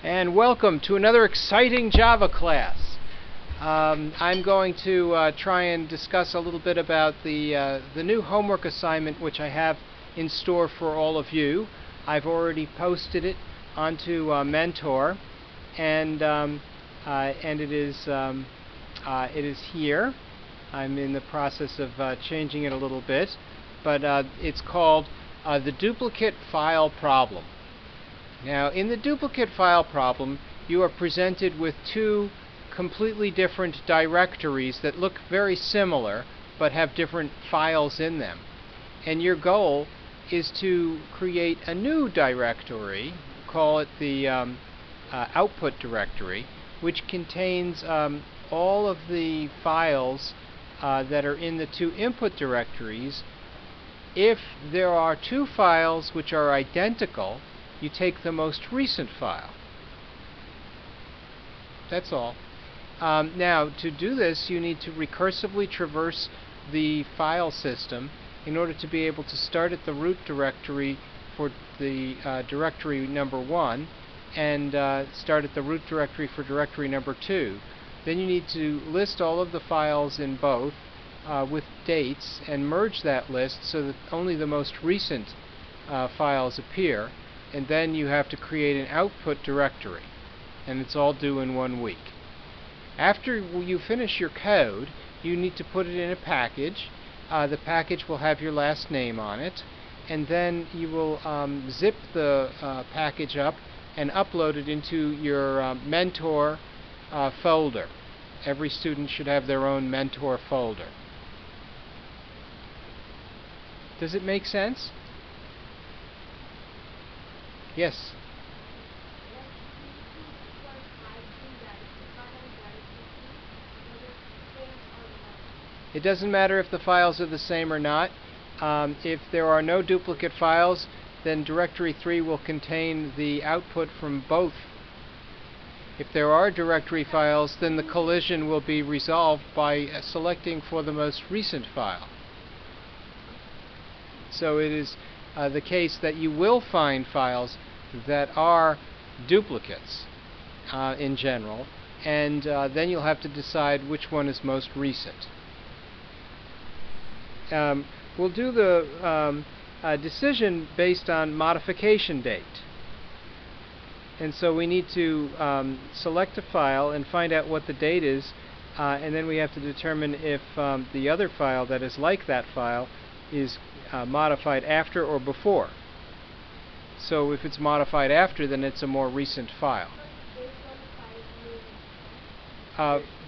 And welcome to another exciting Java class. I'm going to try and discuss a little bit about the new homework assignment which I have in store for all of you. I've already posted it onto Mentor, and it is here. I'm in the process of changing it a little bit, but it's called the duplicate file problem. Now, in the duplicate file problem, you are presented with two completely different directories that look very similar but have different files in them. And your goal is to create a new directory, call it the output directory, which contains all of the files that are in the two input directories. If there are two files which are identical, you take the most recent file. That's all. Now, to do this, you need to recursively traverse the file system in order to be able to start at the root directory for the directory number 1 and start at the root directory for directory number 2. Then you need to list all of the files in both with dates and merge that list so that only the most recent files appear. And then you have to create an output directory, and it's all due in 1 week. After you finish your code, you need to put it in a package. The package will have your last name on it, and then you will zip the package up and upload it into your Mentor folder. Every student should have their own Mentor folder. Does it make sense? Yes. It doesn't matter if the files are the same or not. If there are no duplicate files, then directory 3 will contain the output from both. If there are directory files, then the collision will be resolved by selecting for the most recent file. So it is the case that you will find files that are duplicates in general, and then you'll have to decide which one is most recent. We'll do the decision based on modification date. And so we need to select a file and find out what the date is, and then we have to determine if the other file that is like that file is modified after or before. So if it's modified after, then it's a more recent file.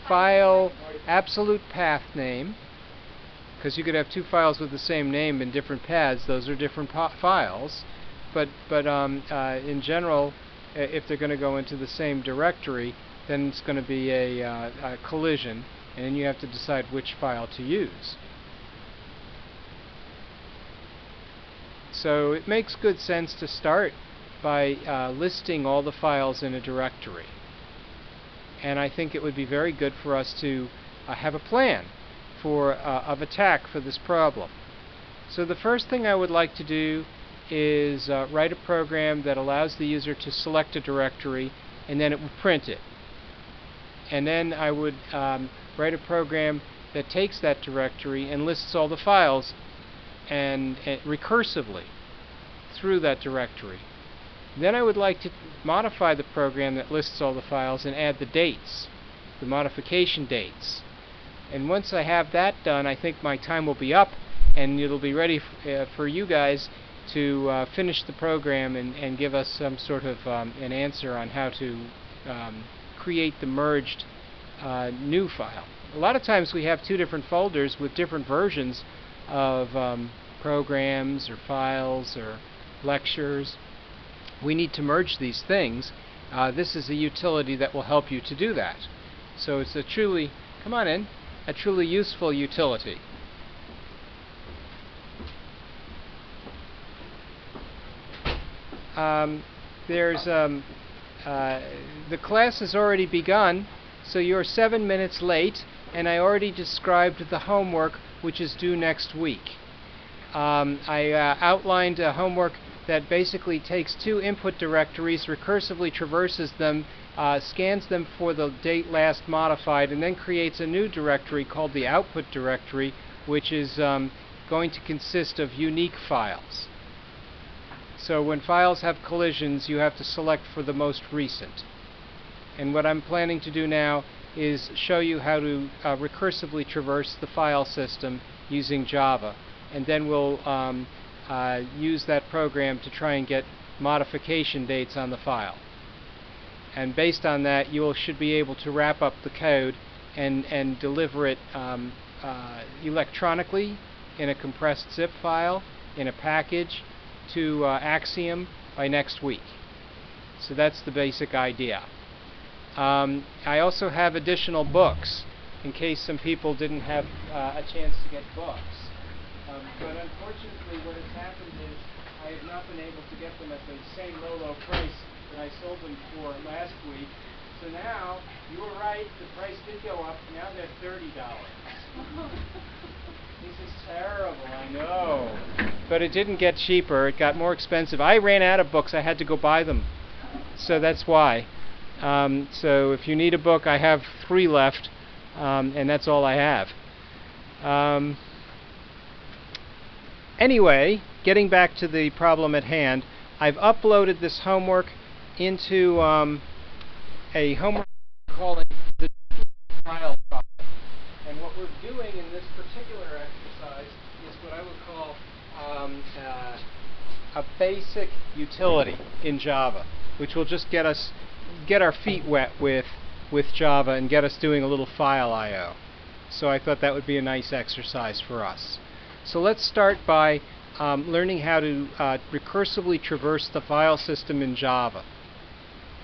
File absolute path name, because you could have two files with the same name in different paths. Those are different files, but in general, if they're going to go into the same directory, then it's going to be a collision, and then you have to decide which file to use. So it makes good sense to start by listing all the files in a directory. And I think it would be very good for us to have a plan of attack for this problem. So the first thing I would like to do is write a program that allows the user to select a directory, and then it will print it. And then I would write a program that takes that directory and lists all the files and recursively through that directory. Then I would like to modify the program that lists all the files and add the dates, the modification dates. And once I have that done, I think my time will be up, and it'll be ready for you guys to finish the program and give us some sort of an answer on how to create the merged new file. A lot of times we have two different folders with different versions of programs or files or lectures. We need to merge these things. This is a utility that will help you to do that. So it's a truly useful utility. The class has already begun, so you're 7 minutes late, and I already described the homework which is due next week. I outlined homework that basically takes two input directories, recursively traverses them, scans them for the date last modified, and then creates a new directory called the output directory, which is going to consist of unique files. So when files have collisions, you have to select for the most recent. And what I'm planning to do now is show you how to recursively traverse the file system using Java, and then we'll use that program to try and get modification dates on the file. And based on that, you should be able to wrap up the code and deliver it electronically in a compressed zip file, in a package, to Axiom by next week. So that's the basic idea. I also have additional books in case some people didn't have a chance to get books. But unfortunately what has happened is I have not been able to get them at the same low price that I sold them for last week. So now, you were right, the price did go up. Now they're $30. This is terrible, I know. But it didn't get cheaper, it got more expensive. I ran out of books, I had to go buy them. So that's why. So if you need a book, I have 3 left, and that's all I have. Anyway, getting back to the problem at hand, I've uploaded this homework into a homework calling the trial file. And what we're doing in this particular exercise is what I would call a basic utility in Java, which will just get our feet wet with Java and get us doing a little file I/O. So I thought that would be a nice exercise for us. So let's start by learning how to recursively traverse the file system in Java.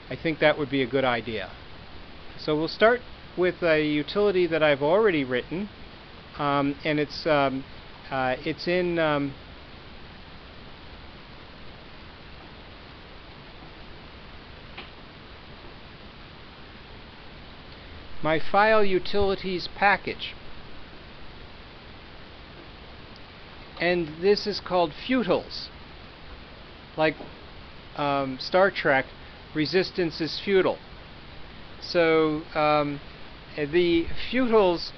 I think that would be a good idea. So we'll start with a utility that I've already written, and it's in my file utilities package. And this is called Futils. Like Star Trek, resistance is futile. So the Futils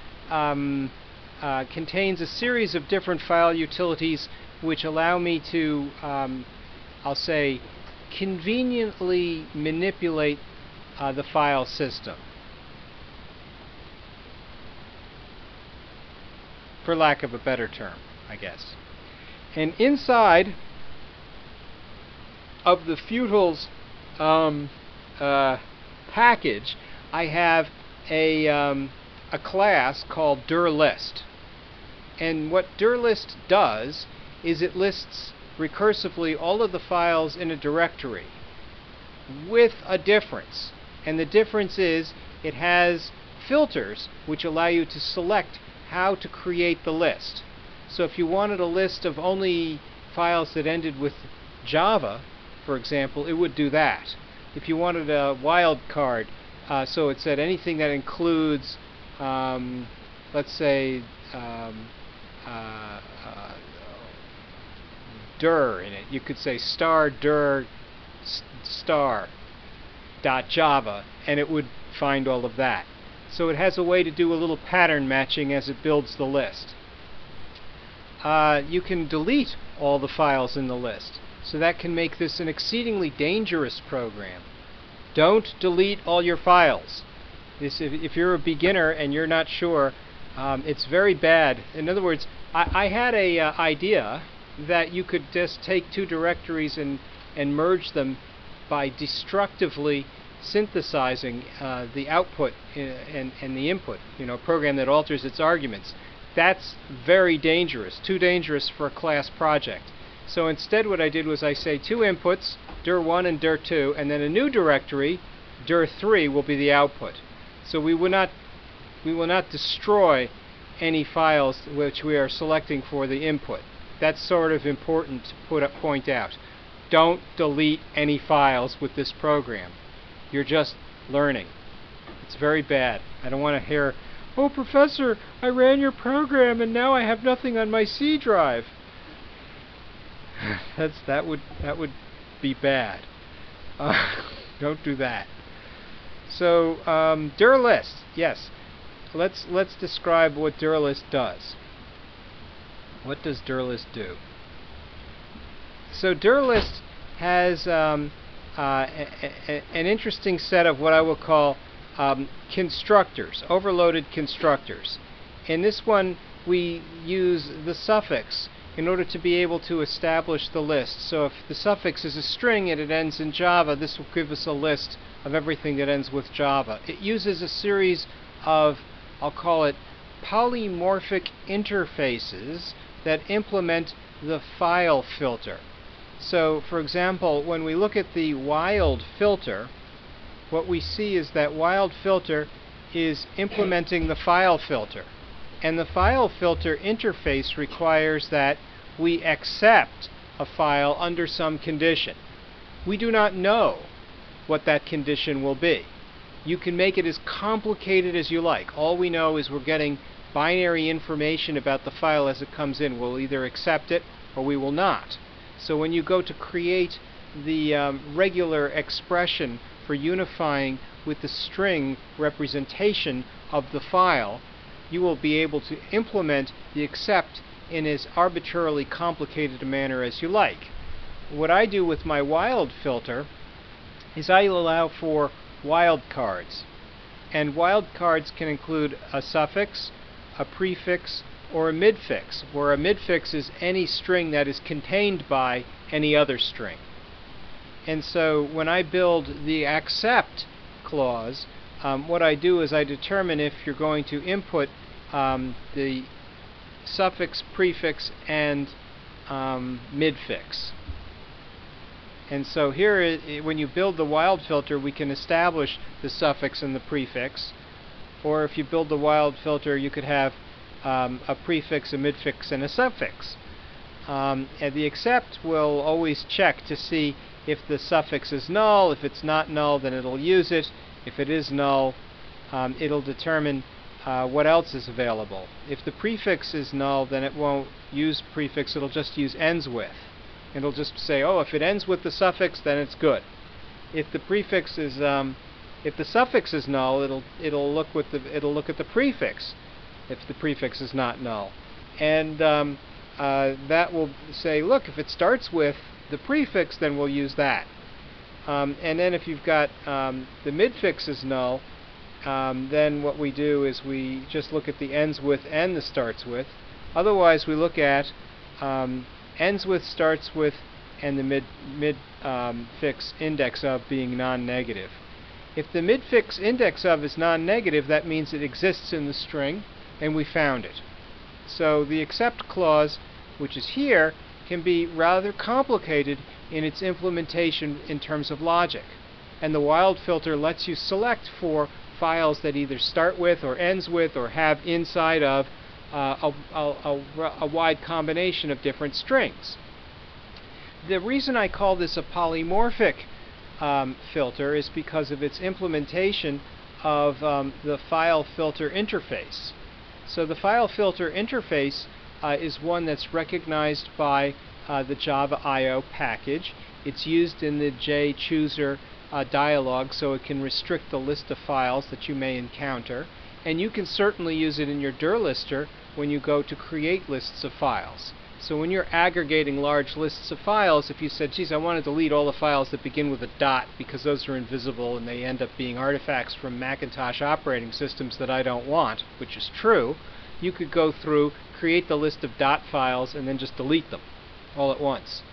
contains a series of different file utilities which allow me to, I'll say, conveniently manipulate the file system, for lack of a better term, I guess. And inside of the Futils package, I have a class called dirlist. And what dirlist does is it lists recursively all of the files in a directory with a difference. And the difference is it has filters which allow you to select how to create the list. So if you wanted a list of only files that ended with Java, for example, it would do that. If you wanted a wildcard, so it said anything that includes, let's say, dir in it, you could say star dir star .java, and it would find all of that. So it has a way to do a little pattern matching as it builds the list. You can delete all the files in the list, so that can make this an exceedingly dangerous program. Don't delete all your files. If you're a beginner and you're not sure, it's very bad. In other words, I had a idea that you could just take 2 directories and merge them by destructively synthesizing the output and the input, a program that alters its arguments. That's very dangerous, too dangerous for a class project. So instead what I did was I say 2 inputs, dir1 and dir2, and then a new directory, dir3, will be the output. So we will not destroy any files which we are selecting for the input. That's sort of important to point out. Don't delete any files with this program. You're just learning. It's very bad. I don't want to hear, "Oh, Professor, I ran your program and now I have nothing on my C drive." that would be bad. Don't do that. So Duralist, yes. Let's describe what Duralist does. What does Duralist do? So Duralist has an interesting set of what I will call constructors, overloaded constructors. In this one, we use the suffix in order to be able to establish the list. So if the suffix is a string and it ends in Java, this will give us a list of everything that ends with Java. It uses a series of, I'll call it, polymorphic interfaces that implement the file filter. So, for example, when we look at the wild filter, what we see is that wild filter is implementing the file filter. And the file filter interface requires that we accept a file under some condition. We do not know what that condition will be. You can make it as complicated as you like. All we know is we're getting binary information about the file as it comes in. We'll either accept it or we will not. So when you go to create the regular expression for unifying with the string representation of the file, you will be able to implement the accept in as arbitrarily complicated a manner as you like. What I do with my wild filter is I allow for wildcards. And wildcards can include a suffix, a prefix, or a midfix, where a midfix is any string that is contained by any other string. And so when I build the accept clause, what I do is I determine if you're going to input the suffix, prefix, and midfix. And so here, when you build the wild filter, we can establish the suffix and the prefix. Or if you build the wild filter, you could have a prefix, a midfix, and a suffix. And the accept will always check to see if the suffix is null. If it's not null, then it'll use it. If it is null, it'll determine what else is available. If the prefix is null, then it won't use prefix, it'll just use ends with. It'll just say, oh, if it ends with the suffix, then it's good. If the prefix is if the suffix is null, it'll look at the prefix if the prefix is not null. And that will say, look, if it starts with the prefix, then we'll use that. And then if you've got the midfix is null, then what we do is we just look at the ends with and the starts with. Otherwise, we look at ends with, starts with, and the midfix index of being non-negative. If the midfix index of is non-negative, that means it exists in the string, and we found it. So the accept clause, which is here, can be rather complicated in its implementation in terms of logic. And the wild filter lets you select for files that either start with or ends with or have inside of a wide combination of different strings. The reason I call this a polymorphic filter is because of its implementation of the file filter interface. So the file filter interface is one that's recognized by the Java I/O package. It's used in the JChooser dialog, so it can restrict the list of files that you may encounter. And you can certainly use it in your Durlister when you go to create lists of files. So when you're aggregating large lists of files, if you said, geez, I want to delete all the files that begin with a dot because those are invisible and they end up being artifacts from Macintosh operating systems that I don't want, which is true, you could go through, create the list of dot files, and then just delete them all at once.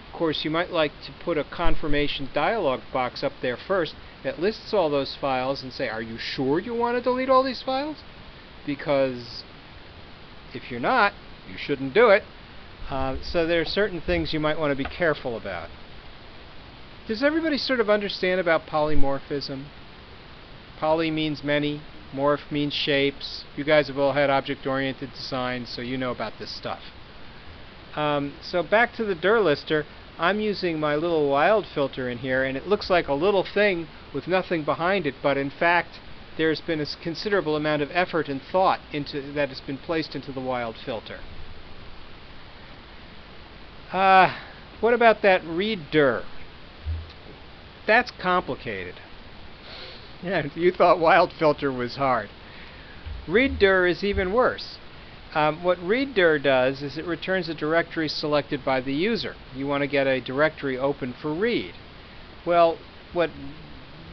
Of course, you might like to put a confirmation dialog box up there first that lists all those files and say, are you sure you want to delete all these files? Because if you're not, you shouldn't do it. So there are certain things you might want to be careful about. Does everybody sort of understand about polymorphism? Poly means many, morph means shapes. You guys have all had object-oriented design, so you know about this stuff. So back to the Durlister, I'm using my little wild filter in here, and it looks like a little thing with nothing behind it, but in fact there's been a considerable amount of effort and thought that has been placed into the wild filter. What about that readdir? That's complicated. Yeah, you thought WildFilter was hard. Readdir is even worse. What readdir does is it returns a directory selected by the user. You want to get a directory open for read. Well, what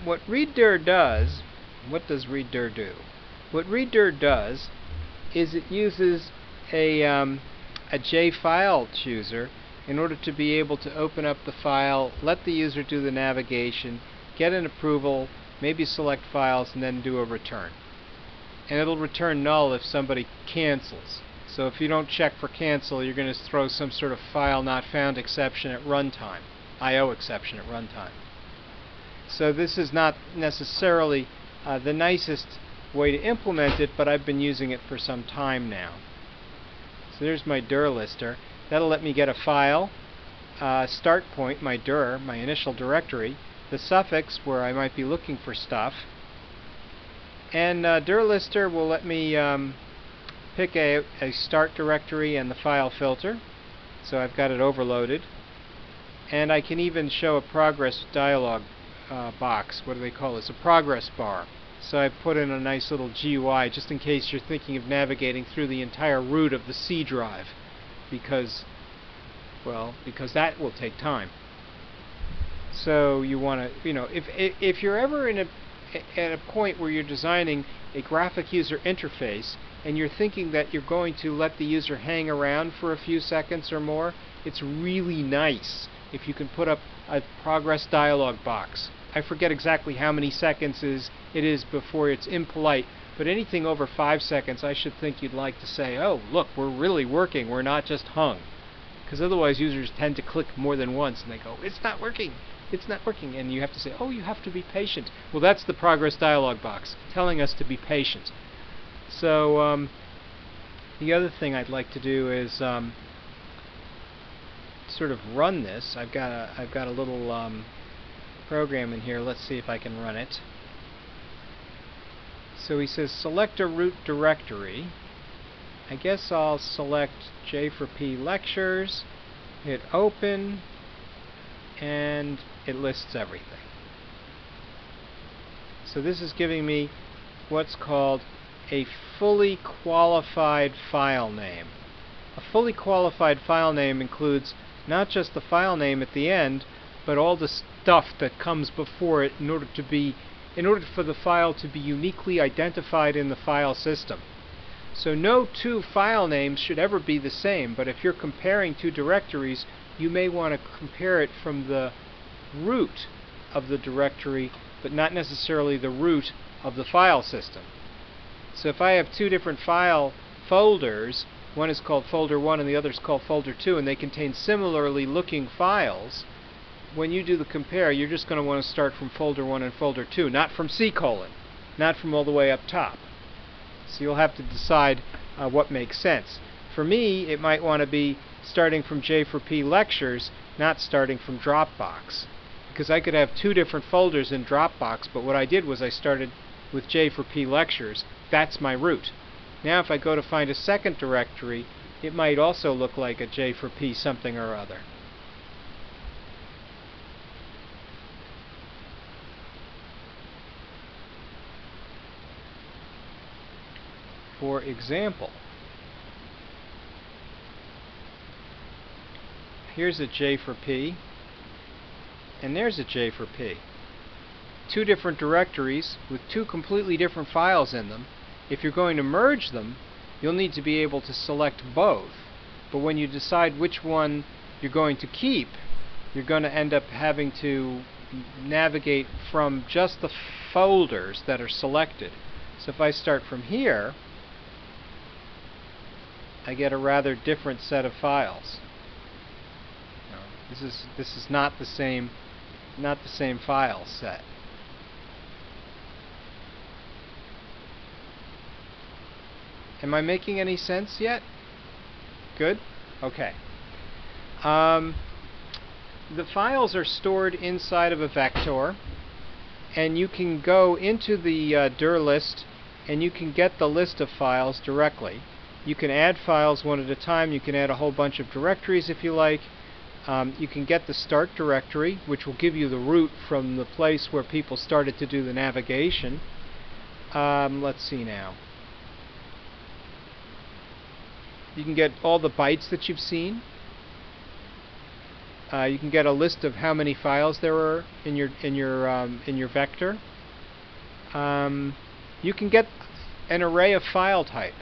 readdir does, what does readdir do? What readdir does is it uses a JFile chooser in order to be able to open up the file, let the user do the navigation, get an approval, maybe select files, and then do a return. And it'll return null if somebody cancels. So if you don't check for cancel, you're going to throw some sort of file not found exception at runtime, I/O exception at runtime. So this is not necessarily the nicest way to implement it, but I've been using it for some time now. So there's my dir lister. That'll let me get a file, start point, my dir, my initial directory, the suffix where I might be looking for stuff, and dir lister will let me pick a start directory and the file filter, so I've got it overloaded, and I can even show a progress dialog box. What do they call this? A progress bar. So I put in a nice little GUI just in case you're thinking of navigating through the entire root of the C drive, because that will take time. So you want to, if you're ever at a point where you're designing a graphic user interface and you're thinking that you're going to let the user hang around for a few seconds or more, it's really nice if you can put up a progress dialog box. I forget exactly how many seconds it is before it's impolite, but anything over 5 seconds I should think you'd like to say, oh look, we're really working, we're not just hung. Because otherwise users tend to click more than once and they go, it's not working, it's not working, and you have to say, oh, you have to be patient. Well, that's the progress dialog box telling us to be patient. So the other thing I'd like to do is sort of run this. I've got a little program in here. Let's see if I can run it. So he says select a root directory. I guess I'll select J4P lectures, hit open, and it lists everything. So this is giving me what's called a fully qualified file name. A fully qualified file name includes not just the file name at the end, but all the stuff that comes before it in order for the file to be uniquely identified in the file system. So no two file names should ever be the same, but if you're comparing two directories, you may want to compare it from the root of the directory, but not necessarily the root of the file system. So if I have two different file folders, one is called folder 1 and the other is called folder 2, and they contain similarly looking files, when you do the compare, you're just going to want to start from folder 1 and folder 2, not from C:, not from all the way up top. So you'll have to decide what makes sense. For me, it might want to be starting from J4P lectures, not starting from Dropbox, because I could have two different folders in Dropbox, but what I did was I started with J4P lectures. That's my root. Now if I go to find a second directory, it might also look like a J4P something or other. For example, here's a J4P, and there's a J4P. Two different directories with two completely different files in them. If you're going to merge them, you'll need to be able to select both. But when you decide which one you're going to keep, you're going to end up having to navigate from just the folders that are selected. So if I start from here, I get a rather different set of files. This is not the same file set. Am I making any sense yet? Good? Okay. The files are stored inside of a vector, and you can go into the dir list and you can get the list of files directly. You can add files one at a time. You can add a whole bunch of directories if you like. You can get the start directory, which will give you the route from the place where people started to do the navigation. Let's see now. You can get all the bytes that you've seen. You can get a list of how many files there are in your vector. You can get an array of file type,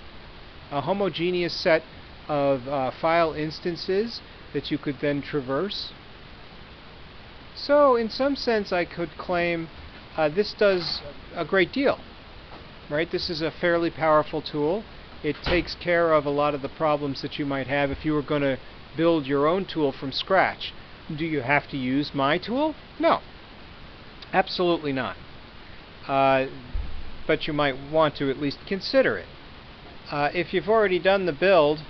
a homogeneous set of file instances that you could then traverse. So in some sense I could claim this does a great deal, right? This is a fairly powerful tool. It takes care of a lot of the problems that you might have if you were going to build your own tool from scratch. Do you have to use my tool? No, absolutely not. But you might want to at least consider it. If you've already done the build,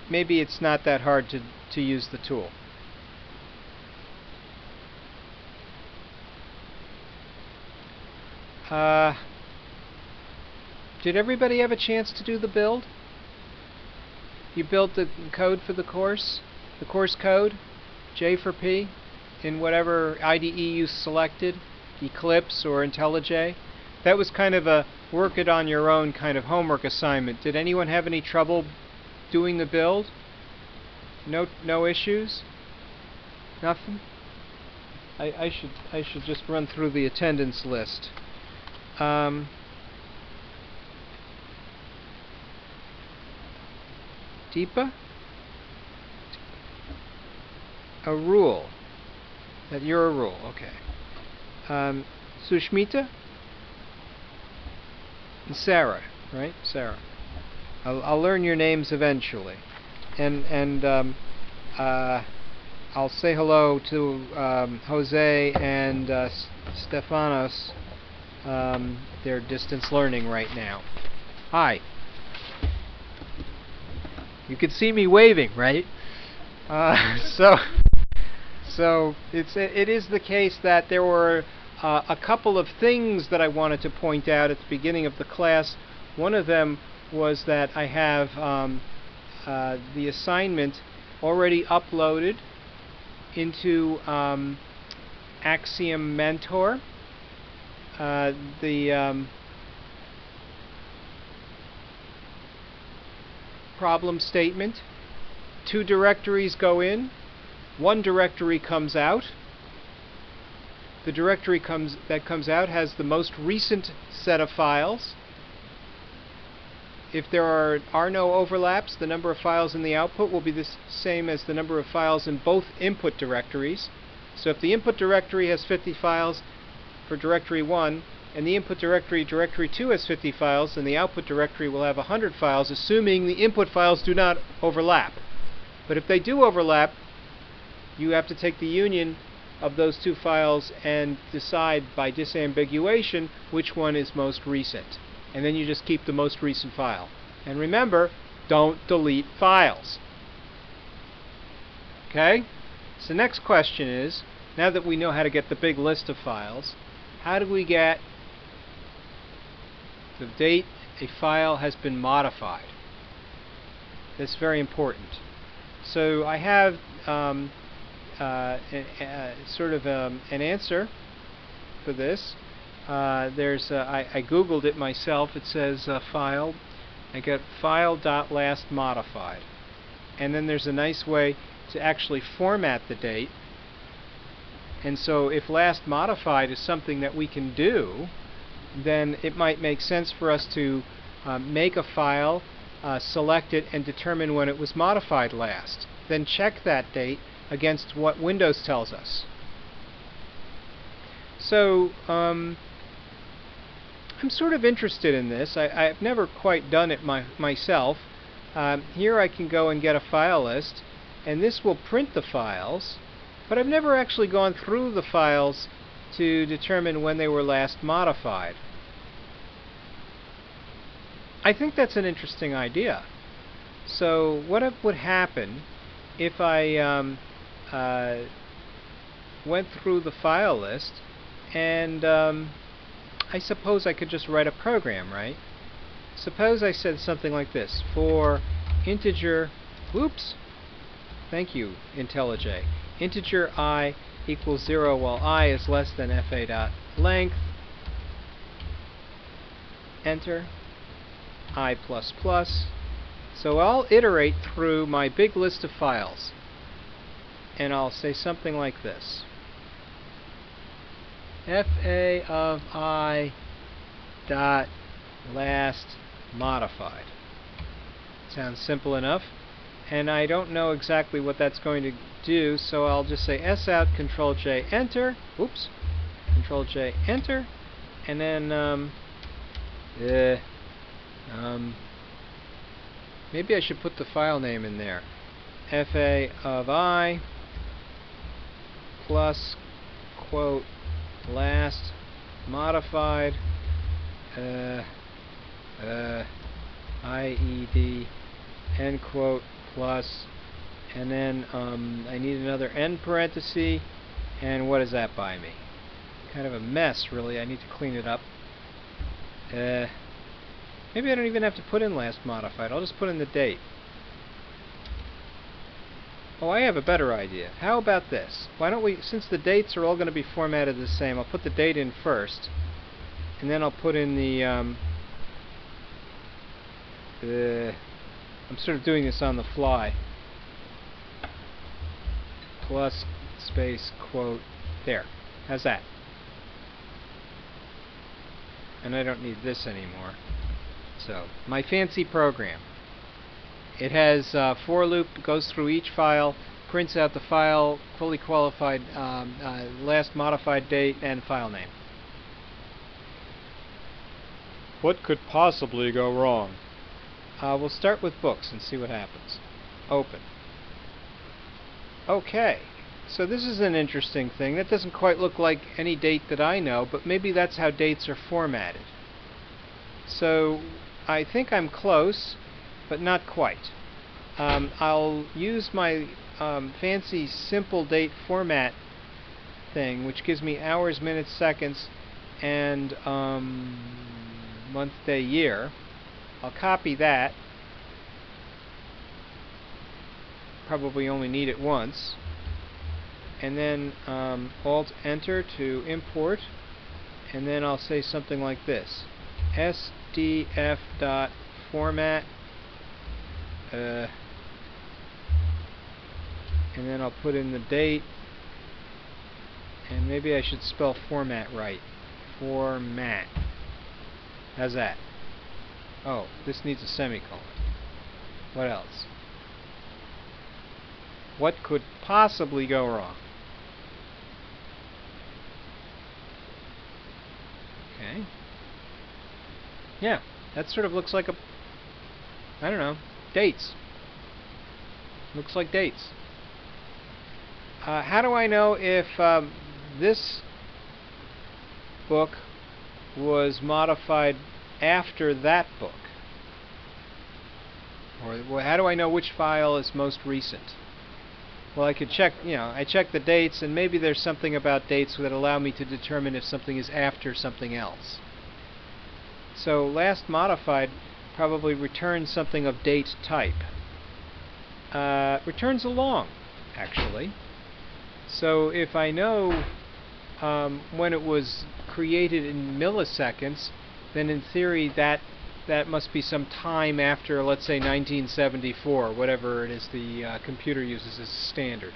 maybe it's not that hard to use the tool. Did everybody have a chance to do the build? You built the code for the course code, J for P, in whatever IDE you selected, Eclipse or IntelliJ. That was kind of a work it on your own kind of homework assignment. Did anyone have any trouble doing the build? No issues? Nothing? I should just run through the attendance list. Deepa? A rule. That you're a rule, okay. Sushmita? And Sarah, right? Sarah. I'll learn your names eventually. And I'll say hello to Jose and Stefanos. They're distance learning right now. Hi. You can see me waving, right? So it is the case that there were a couple of things that I wanted to point out at the beginning of the class. One of them was that I have the assignment already uploaded into Axiom Mentor. The problem statement. 2 directories go in, 1 directory comes out. The directory that comes out has the most recent set of files. If there are no overlaps, the number of files in the output will be the same as the number of files in both input directories. So if the input directory has 50 files for directory 1, and the input directory 2 has 50 files, and the output directory will have 100 files, assuming the input files do not overlap. But if they do overlap, you have to take the union of those 2 files and decide by disambiguation which one is most recent. And then you just keep the most recent file. And remember, don't delete files. Okay? So the next question is, now that we know how to get the big list of files, how do we get the date a file has been modified? That's very important. So I have sort of an answer for this. I googled it myself. It says file. I get file.lastModified, and then there's a nice way to actually format the date. And so if last modified is something that we can do, then it might make sense for us to make a file, select it, and determine when it was modified last. Then check that date against what Windows tells us. So I'm sort of interested in this. I've never quite done it myself. Here I can go and get a file list, and this will print the files, but I've never actually gone through the files to determine when they were last modified. I think that's an interesting idea. So what would happen if I went through the file list, and I suppose I could just write a program, right? Suppose I said something like this: for integer, whoops, thank you, IntelliJ. Integer I equals 0 while I is less than fa dot length. Enter. I plus plus. So I'll iterate through my big list of files, and I'll say something like this. fa of I dot last modified. Sounds simple enough, and I don't know exactly what that's going to do, so I'll just say S out, Control J, enter. Oops, Control J, enter, and then maybe I should put the file name in there. fa of I plus quote last modified IED end quote plus, and then I need another end parenthesis, and what does that buy me? Kind of a mess, really. I need to clean it up. Maybe I don't even have to put in last modified. I'll just put in the date. Oh, I have a better idea. How about this? Why don't we, since the dates are all going to be formatted the same, I'll put the date in first, and then I'll put in the I'm sort of doing this on the fly. Plus space quote. There. How's that? And I don't need this anymore. So, my fancy program. It has for loop, goes through each file, prints out the file, fully qualified last modified date, and file name. What could possibly go wrong? We'll start with books and see what happens. Open. Okay, so this is an interesting thing. That doesn't quite look like any date that I know, but maybe that's how dates are formatted. So I think I'm close, but not quite. I'll use my fancy simple date format thing, which gives me hours, minutes, seconds, and month, day, year. I'll copy that. Probably only need it once. And then Alt Enter to import, and then I'll say something like this: sdf.format, and then I'll put in the date, and maybe I should spell format right. Format. How's that? Oh, this needs a semicolon. What else? What could possibly go wrong? Okay. Yeah, that sort of looks like a, I don't know, dates. Looks like dates. How do I know if this book was modified after that book? Or how do I know which file is most recent? Well, I could check, I check the dates, and maybe there's something about dates that allow me to determine if something is after something else. So last modified probably returns something of date type. Returns a long, actually. So if I know when it was created in milliseconds, then in theory that must be some time after, let's say, 1974, whatever it is the computer uses as standard.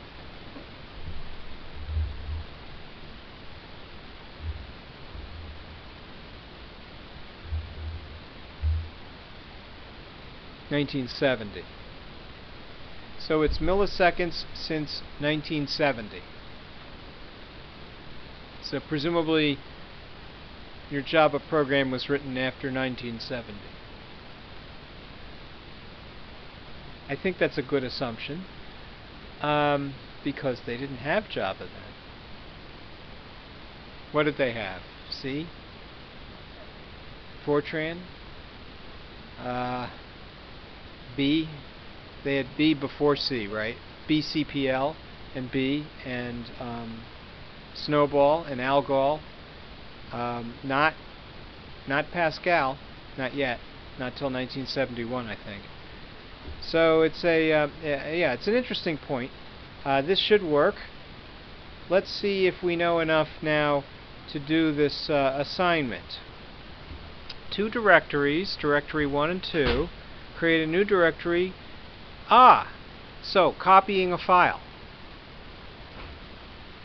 (1970). So it's milliseconds since 1970. So presumably your Java program was written after 1970. I think that's a good assumption, because they didn't have Java then. What did they have? C? Fortran? B? They had B before C, right? BCPL and B, and Snowball and Algol. Not Pascal, not yet, not till 1971, I think. So it's a yeah, it's an interesting point. This should work. Let's see if we know enough now to do this assignment. Two directories, directory 1 and 2. Create a new directory. So copying a file.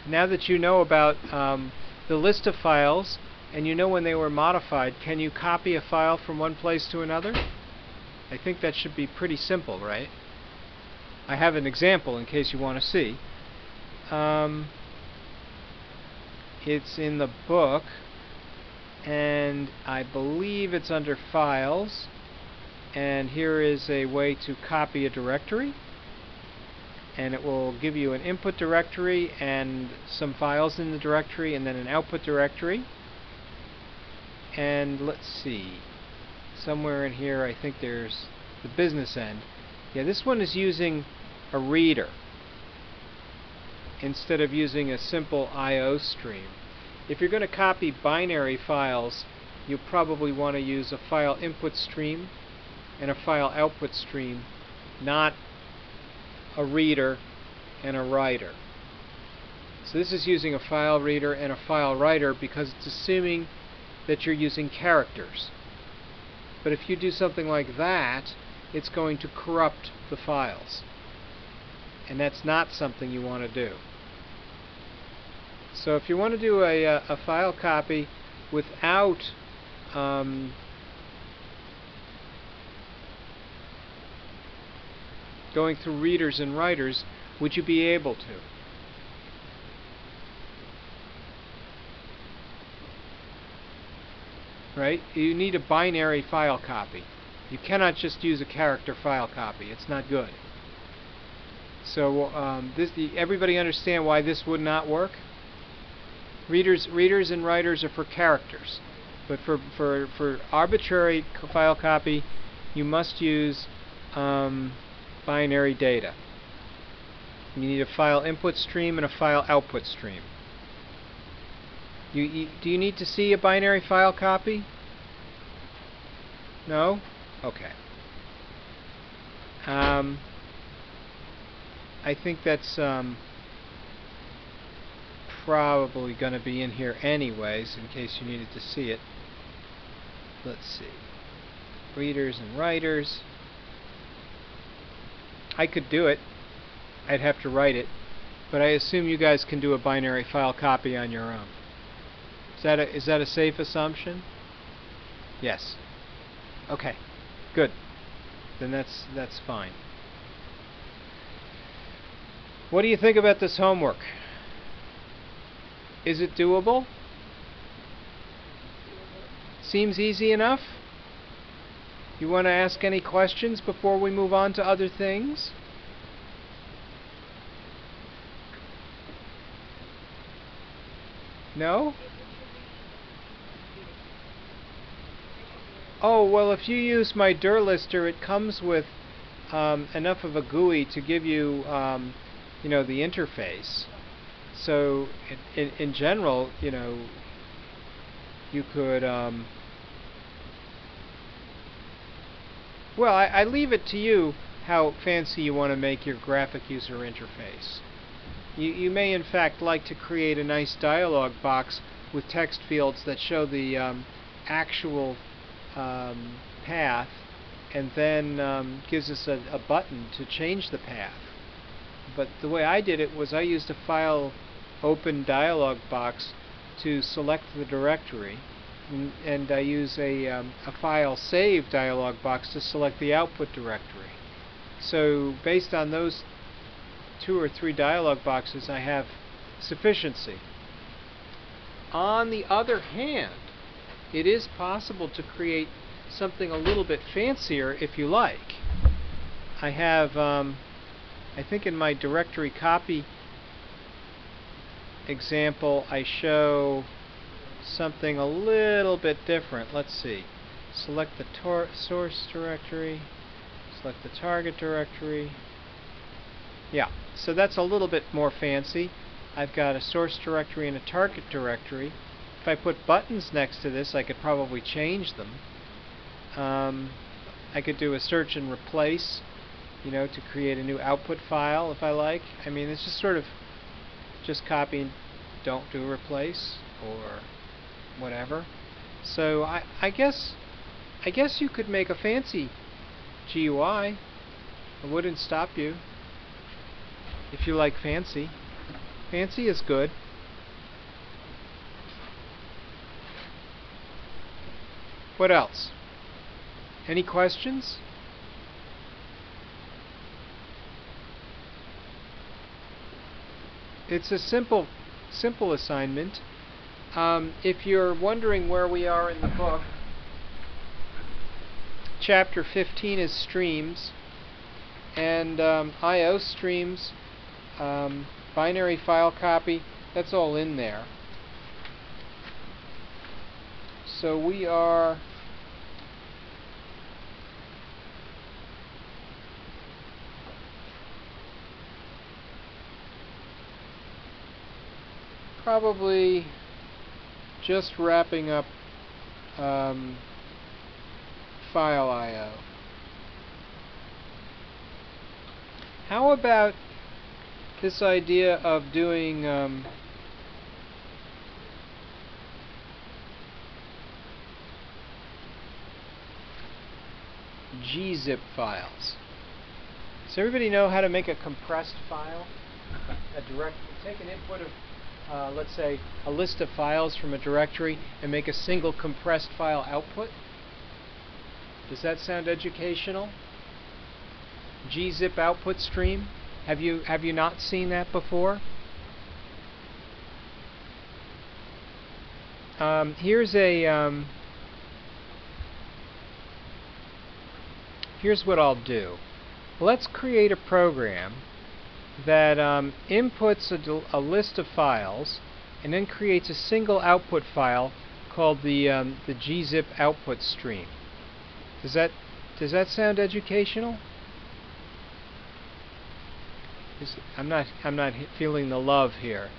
Now that you know about the list of files and you know when they were modified, can you copy a file from one place to another? I think that should be pretty simple, right? I have an example in case you want to see. It's in the book, and I believe it's under Files, and here is a way to copy a directory, and it will give you an input directory and some files in the directory, and then an output directory. And let's see, somewhere in here I think there's the business end. Yeah, this one is using a reader instead of using a simple I/O stream. If you're going to copy binary files, you'll probably want to use a file input stream and a file output stream, not a reader and a writer. So this is using a file reader and a file writer because it's assuming that you're using characters. But if you do something like that, it's going to corrupt the files. And that's not something you want to do. So if you want to do a file copy without going through readers and writers, would you be able to? Right? You need a binary file copy. You cannot just use a character file copy. It's not good. So everybody understand why this would not work? Readers and writers are for characters, but for arbitrary file copy, you must use binary data. You need a file input stream and a file output stream. Do you need to see a binary file copy? No? Okay. I think that's probably going to be in here anyways, in case you needed to see it. Let's see. Readers and writers. I could do it. I'd have to write it. But I assume you guys can do a binary file copy on your own. Is that a safe assumption? Yes. Okay. Good. Then that's fine. What do you think about this homework? Is it doable? Seems easy enough? You want to ask any questions before we move on to other things? No? Oh, well, if you use my Dirlister, it comes with enough of a GUI to give you, you know, the interface. So, in general, you know, you could, well, I leave it to you how fancy you want to make your graphic user interface. You may, in fact, like to create a nice dialog box with text fields that show the actual path, and then gives us a button to change the path. But the way I did it was I used a file open dialog box to select the directory, and I use a file save dialog box to select the output directory. So based on those 2 or 3 dialog boxes, I have sufficiency. On the other hand, it is possible to create something a little bit fancier if you like. I have, I think in my directory copy example, I show something a little bit different. Let's see. Select the source directory, select the target directory. Yeah, so that's a little bit more fancy. I've got a source directory and a target directory. If I put buttons next to this, I could probably change them. I could do a search and replace you know, to create a new output file if I like. I mean, it's just sort of just copy and don't do replace or whatever. So I guess you could make a fancy GUI. It wouldn't stop you if you like fancy. Fancy is good. What else? Any questions? It's a simple assignment. If you're wondering where we are in the book, chapter 15 is streams, and I/O streams, binary file copy, that's all in there. So we are probably just wrapping up file I/O. How about this idea of doing gzip files? Does everybody know how to make a compressed file? Take an input of, let's say, a list of files from a directory and make a single compressed file output? Does that sound educational? Gzip output stream? Have you not seen that before? Here's what I'll do. Let's create a program that inputs a list of files and then creates a single output file called the gzip output stream. Does that sound educational? I'm not feeling the love here.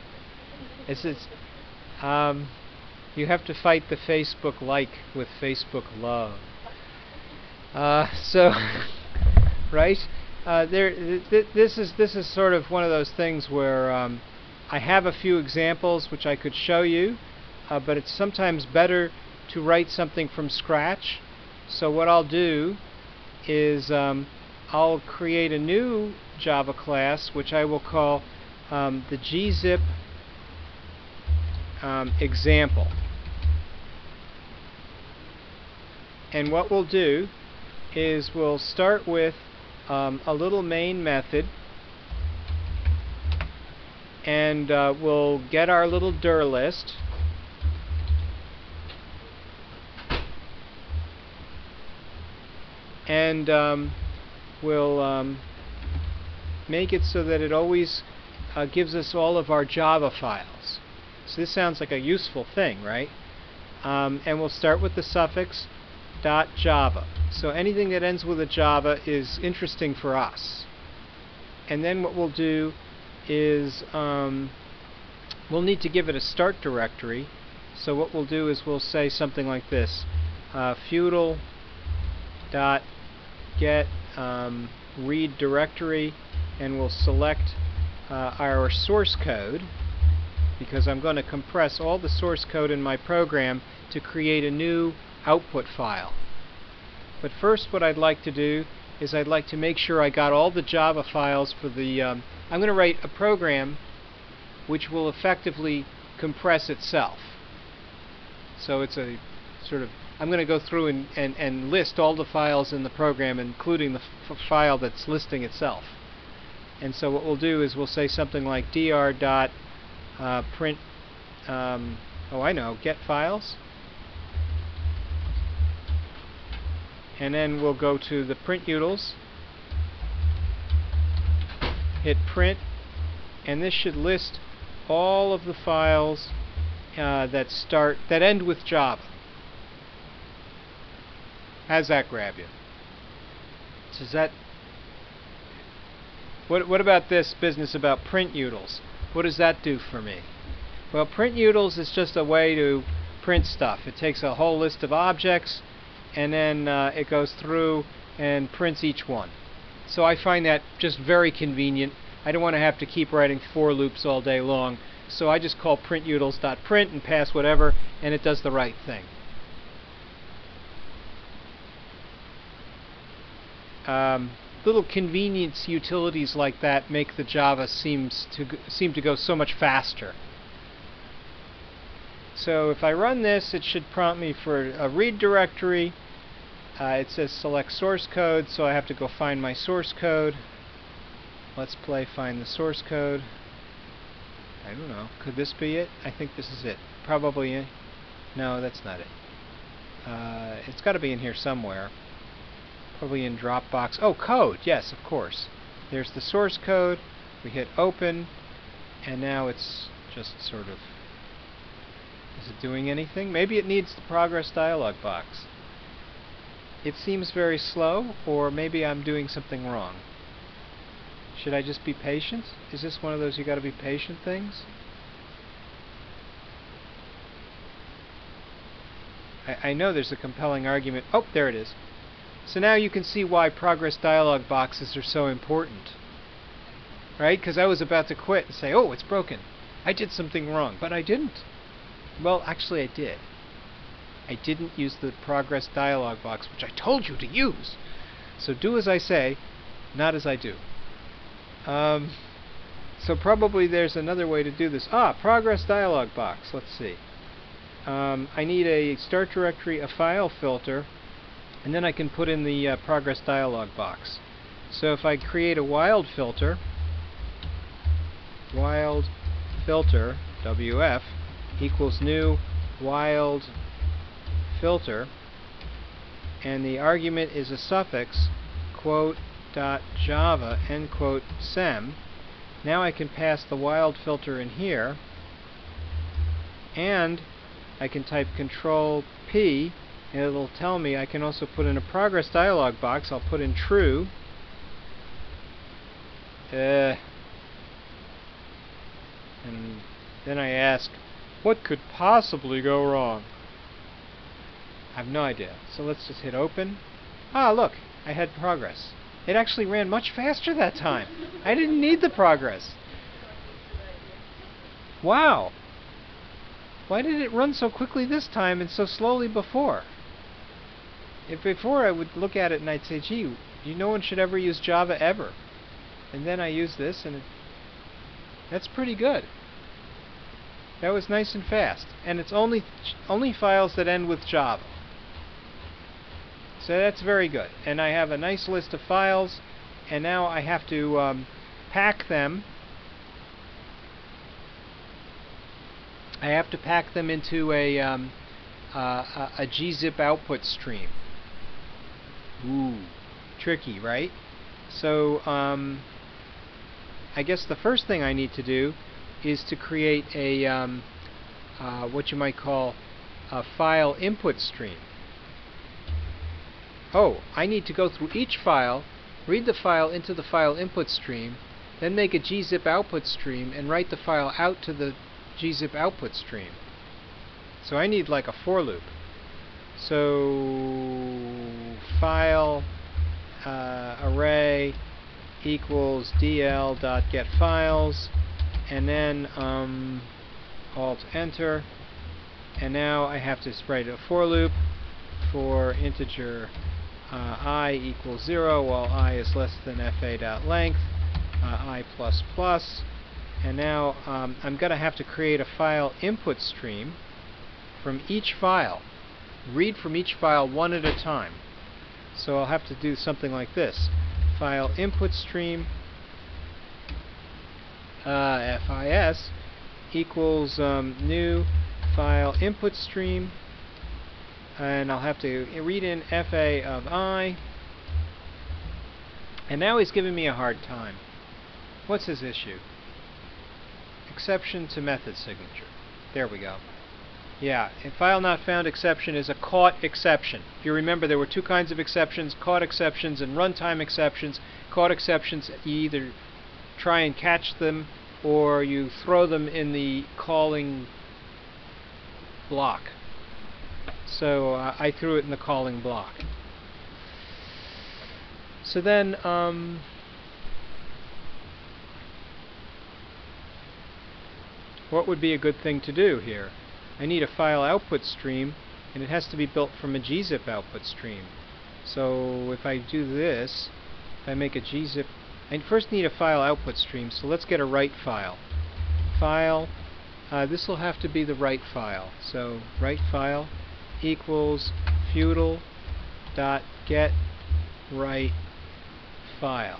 You have to fight the Facebook like with Facebook love. So right, this is sort of one of those things where I have a few examples which I could show you, but it's sometimes better to write something from scratch. So what I'll do is I'll create a new Java class which I will call the gzip example. And what we'll do is we'll start with a little main method, and we'll get our little dir list, and we'll make it so that it always gives us all of our Java files. So this sounds like a useful thing, right? And we'll start with the suffix .java. So anything that ends with a Java is interesting for us. And then what we'll do is we'll need to give it a start directory. So what we'll do is we'll say something like this: feudal dot get read directory, and we'll select our source code, because I'm going to compress all the source code in my program to create a new output file. But first, what I'd like to do is I'd like to make sure I got all the Java files for the I'm going to write a program which will effectively compress itself. So it's a sort of, I'm going to go through and list all the files in the program, including the file that's listing itself. And so what we'll do is we'll say something like dr. Print get files, and then we'll go to the print utils, hit print, and this should list all of the files that end with Java. How's that grab you? Does that? What about this business about print utils? What does that do for me? Well, print utils is just a way to print stuff. It takes a whole list of objects, and then it goes through and prints each one. So I find that just very convenient. I don't want to have to keep writing for loops all day long. So I just call printutils.print and pass whatever, and it does the right thing. Little convenience utilities like that make the Java seem to go so much faster. So if I run this, it should prompt me for a read directory. It says select source code, so I have to go find my source code. Let's play find the source code. I don't know. Could this be it? I think this is it. Probably. No, that's not it. It's got to be in here somewhere. Probably in Dropbox. Oh, code! Yes, of course. There's the source code. We hit open, and now it's just sort of... Is it doing anything? Maybe it needs the progress dialog box. It seems very slow, or maybe I'm doing something wrong. Should I just be patient? Is this one of those you gotta be patient things? I know there's a compelling argument. Oh, there it is. So now you can see why progress dialog boxes are so important. Right? Because I was about to quit and say, oh, it's broken. I did something wrong. But I didn't. Well, actually I did. I didn't use the progress dialog box, which I told you to use. So do as I say, not as I do. So probably there's another way to do this. Progress dialog box. Let's see. I need a start directory, a file filter, and then I can put in the progress dialog box. So if I create a wild filter, WF equals new wild filter, and the argument is a suffix quote .java end quote sem. Now I can pass the wild filter in here, and I can type Control P, and it'll tell me I can also put in a progress dialog box. I'll put in true. And then I ask, what could possibly go wrong? I have no idea. So let's just hit open. Look, I had progress. It actually ran much faster that time. I didn't need the progress. Wow. Why did it run so quickly this time and so slowly before? If before I would look at it and I'd say, gee, no one should ever use Java ever. And then I use this and that's pretty good. That was nice and fast. And it's only files that end with Java. So that's very good. And I have a nice list of files, and now I have to pack them. I have to pack them into a gzip output stream. Ooh, tricky, right? So I guess the first thing I need to do is to create a what you might call a file input stream. Oh, I need to go through each file, read the file into the file input stream, then make a gzip output stream and write the file out to the gzip output stream. So I need like a for loop. So file array equals dl.getFiles, and then alt enter, and now I have to write a for loop for integer I equals 0 while I is less than fa.length, I plus plus, and now I'm going to have to create a file input stream from each file. Read from each file one at a time. So I'll have to do something like this. File input stream FIS equals new file input stream, and I'll have to read in FA of I, and now he's giving me a hard time. What's his issue? Exception to method signature. There we go. Yeah, a file not found exception is a caught exception. If you remember, there were two kinds of exceptions, caught exceptions and runtime exceptions. Caught exceptions, you either try and catch them or you throw them in the calling block. So I threw it in the calling block. So then, what would be a good thing to do here? I need a file output stream, and it has to be built from a gzip output stream. So if I do this, if I make a gzip, I first need a file output stream, so let's get a write file. File, this will have to be the write file. So write file equals feudal.get write file.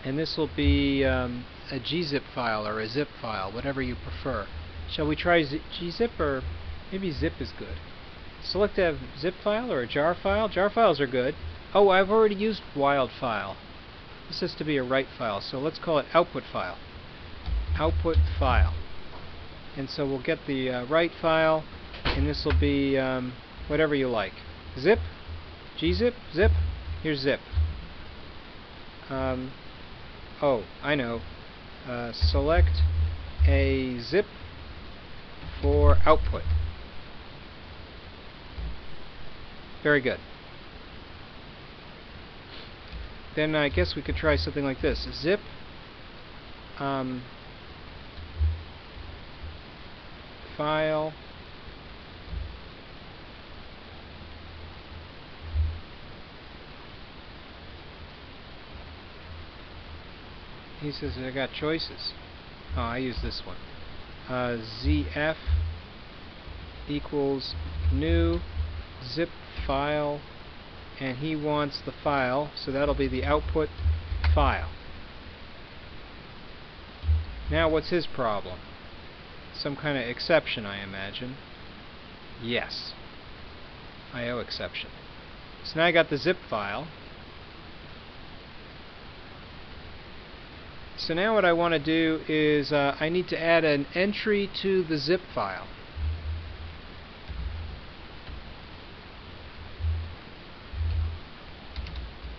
And this will be a gzip file or a zip file, whatever you prefer. Shall we try gzip, or maybe zip is good? Select a zip file or a jar file. Jar files are good. Oh, I've already used wild file. This has to be a write file, so let's call it output file. Output file. And so we'll get the write file, and this will be whatever you like. Zip, gzip, zip. Here's zip. Oh, I know. Select a zip for output. Very good. Then I guess we could try something like this. Zip file he says I got choices. Oh, I use this one. ZF equals new zip file, and he wants the file, so that'll be the output file. Now what's his problem? Some kind of exception, I imagine. Yes. IO exception. So now I got the zip file. So now what I want to do is I need to add an entry to the zip file.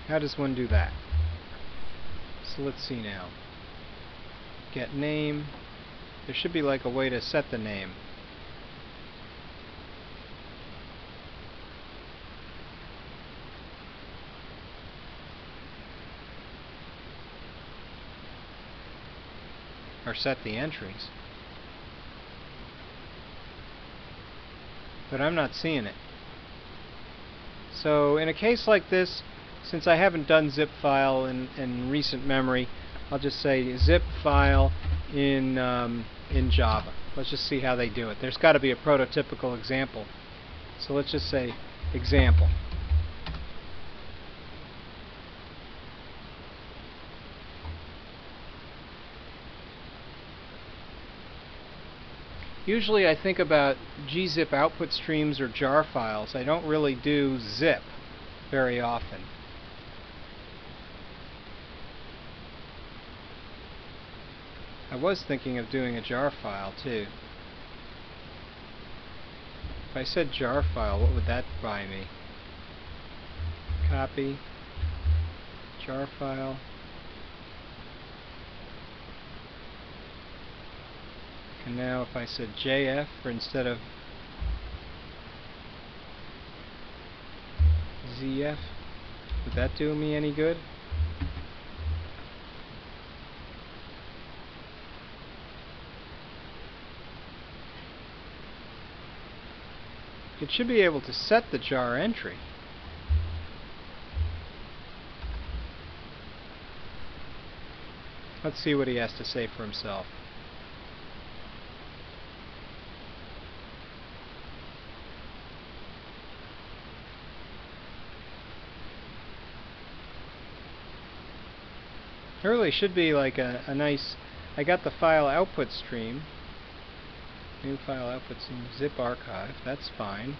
How does one do that? So let's see now. Get name. There should be like a way to set the name. Or set the entries. But I'm not seeing it. So in a case like this, since I haven't done zip file in recent memory, I'll just say zip file in Java. Let's just see how they do it. There's got to be a prototypical example. So let's just say example. Usually I think about gzip output streams or jar files. I don't really do zip very often. I was thinking of doing a jar file too. If I said jar file, what would that buy me? Copy, jar file. And now if I said JF, or instead of ZF, would that do me any good? It should be able to set the jar entry. Let's see what he has to say for himself. There really should be like a nice... I got the file output stream. New file output stream, zip archive. That's fine.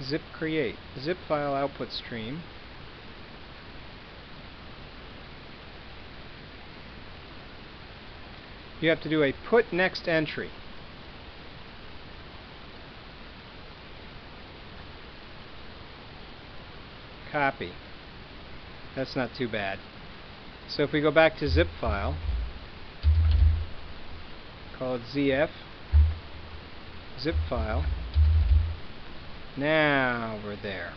Zip create. Zip file output stream. You have to do a put next entry. Copy. That's not too bad. So if we go back to zip file, call it ZF, zip file, Now we're there.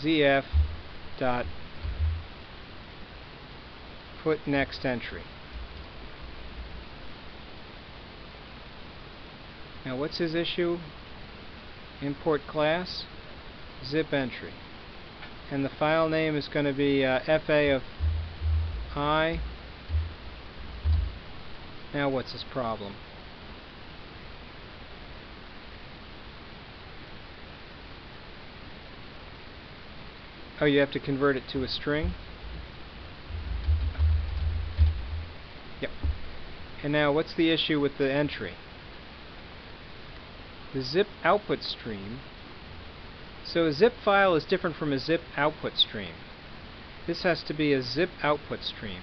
ZF dot put next entry. Now what's his issue? Import class, zip entry. And the file name is going to be FA of I. Now what's his problem? Oh, you have to convert it to a string? Yep. And now what's the issue with the entry? The zip output stream. So a zip file is different from a zip output stream. This has to be a zip output stream.